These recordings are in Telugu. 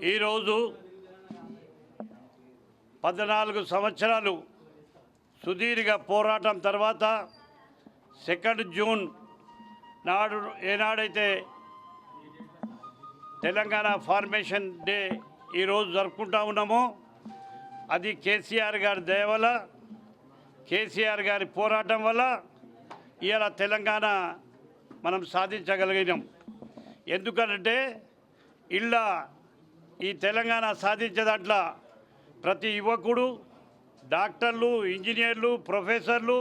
ఈరోజు 14 సంవత్సరాలు సుదీర్ఘ పోరాటం తర్వాత 2 జూన్ నాడు ఏనాడైతే తెలంగాణ ఫార్మేషన్ డే ఈరోజు జరుపుకుంటా ఉన్నామో అది కేసీఆర్ గారి దయ వల్ల, కేసీఆర్ గారి పోరాటం వల్ల ఇవాళ తెలంగాణ మనం సాధించగలిగినాం. ఎందుకంటే ఈ తెలంగాణ సాధించే దాంట్లో ప్రతి యువకుడు, డాక్టర్లు, ఇంజనీర్లు, ప్రొఫెసర్లు,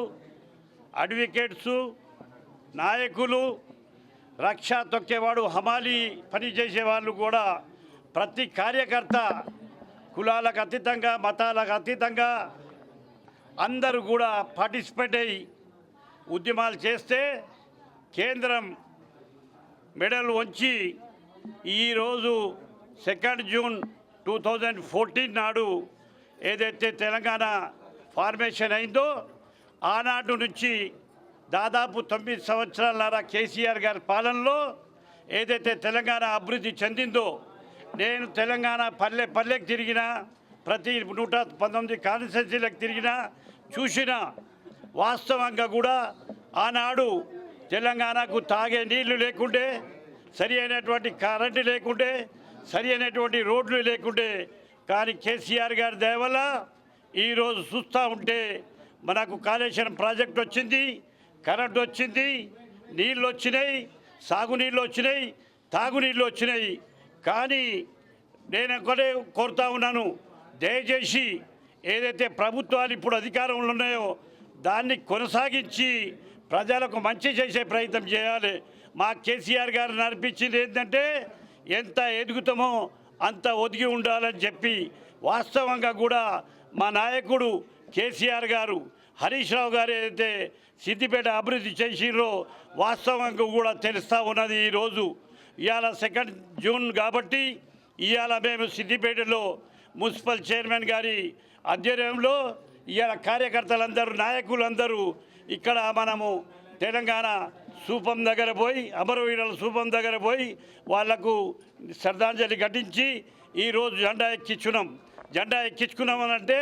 అడ్వకేట్సు, నాయకులు, రక్ష తొక్కేవాడు, హమాలి పని చేసేవాళ్ళు కూడా ప్రతి కార్యకర్త కులాలకు అతీతంగా, మతాలకు అతీతంగా అందరూ కూడా పార్టిసిపేట్ అయ్యి ఉద్యమాలు చేస్తే కేంద్రం మెడల్ వంచి ఈరోజు 2 జూన్ 2014 నాడు ఏదైతే తెలంగాణ ఫార్మేషన్ అయిందో ఆనాటి నుంచి దాదాపు 9 సంవత్సరాల కేసీఆర్ గారి పాలనలో ఏదైతే తెలంగాణ అభివృద్ధి చెందిందో, నేను తెలంగాణ పల్లెకి తిరిగిన, ప్రతి 119 కాన్స్టిట్యున్సీలకు తిరిగిన, చూసిన వాస్తవంగా కూడా ఆనాడు తెలంగాణకు తాగే నీళ్లు లేకుండే, సరి అయినటువంటి కరెంటు లేకుండే, సరి అయినటువంటి రోడ్లు లేకుండే. కానీ కేసీఆర్ గారి దయ వల్ల ఈరోజు చూస్తూ ఉంటే మనకు కాళేశ్వరం ప్రాజెక్టు వచ్చింది, కరెంటు వచ్చింది, నీళ్ళు వచ్చినాయి, సాగునీళ్ళు వచ్చినాయి, తాగునీళ్ళు వచ్చినాయి. కానీ నేను ఒకటే కోరుతా ఉన్నాను, దయచేసి ఏదైతే ప్రభుత్వాలు ఇప్పుడు అధికారంలో ఉన్నాయో దాన్ని కొనసాగించి ప్రజలకు మంచి చేసే ప్రయత్నం చేయాలి. మా కేసీఆర్ గారు నడిపించింది ఏంటంటే ఎంత ఎదుగుతామో అంత ఒదిగి ఉండాలని చెప్పి, వాస్తవంగా కూడా మా నాయకుడు కేసీఆర్ గారు, హరీష్ రావు గారు ఏదైతే సిద్దిపేట అభివృద్ధి చేసిరో వాస్తవంగా కూడా తెలుస్తూ ఉన్నది. ఈరోజు ఇవాళ 2 జూన్ కాబట్టి ఇవాళ మేము సిద్దిపేటలో మున్సిపల్ చైర్మన్ గారి ఆధ్వర్యంలో ఇవాళ కార్యకర్తలందరూ, నాయకులందరూ ఇక్కడ మనము తెలంగాణ స్థూపం దగ్గర పోయి, అమరవీరుల స్థూపం దగ్గర పోయి వాళ్లకు శ్రద్ధాంజలి ఘటించి ఈరోజు జెండా ఎక్కించుకున్నాం. జెండా ఎక్కించుకున్నామనంటే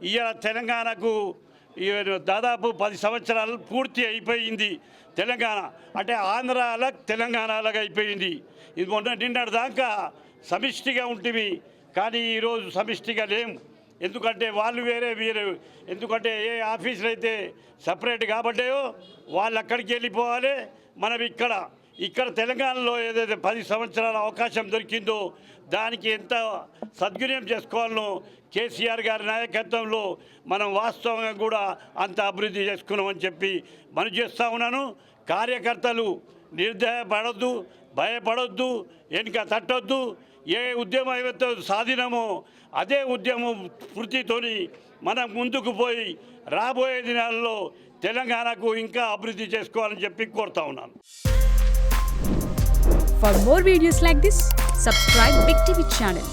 ఇవాళ తెలంగాణకు దాదాపు 10 సంవత్సరాలు పూర్తి అయిపోయింది. తెలంగాణ అంటే ఆంధ్ర అలగ్, తెలంగాణ అలగ్ అయిపోయింది. ఇది నిన్నటి దాకా సమిష్టిగా ఉంటుంది, కానీ ఈరోజు సమిష్టిగా లేము. ఎందుకంటే వాళ్ళు వేరే వేరే, ఎందుకంటే ఏ ఆఫీసులు అయితే సపరేట్ కాబట్టాయో వాళ్ళు అక్కడికి వెళ్ళిపోవాలి. మనం ఇక్కడ తెలంగాణలో ఏదైతే 10 సంవత్సరాల అవకాశం దొరికిందో దానికి ఎంత సద్వినియోగం చేసుకోవాలనో కేసీఆర్ గారి నాయకత్వంలో మనం వాస్తవంగా కూడా అంత అభివృద్ధి చేసుకున్నామని చెప్పి మనం చేస్తూ ఉన్నాను. కార్యకర్తలు నిర్దయపడొద్దు, భయపడొద్దు, వెనుక తట్టొద్దు. ఏ ఉద్యమం ఏవైతే సాధినమో అదే ఉద్యమం స్ఫూర్తితోని మనం ముందుకు పోయి రాబోయే దినాల్లో తెలంగాణకు ఇంకా అభివృద్ధి చేసుకోవాలని చెప్పి కోరుతా ఉన్నాను. For more videos like this, subscribe Big TV channel.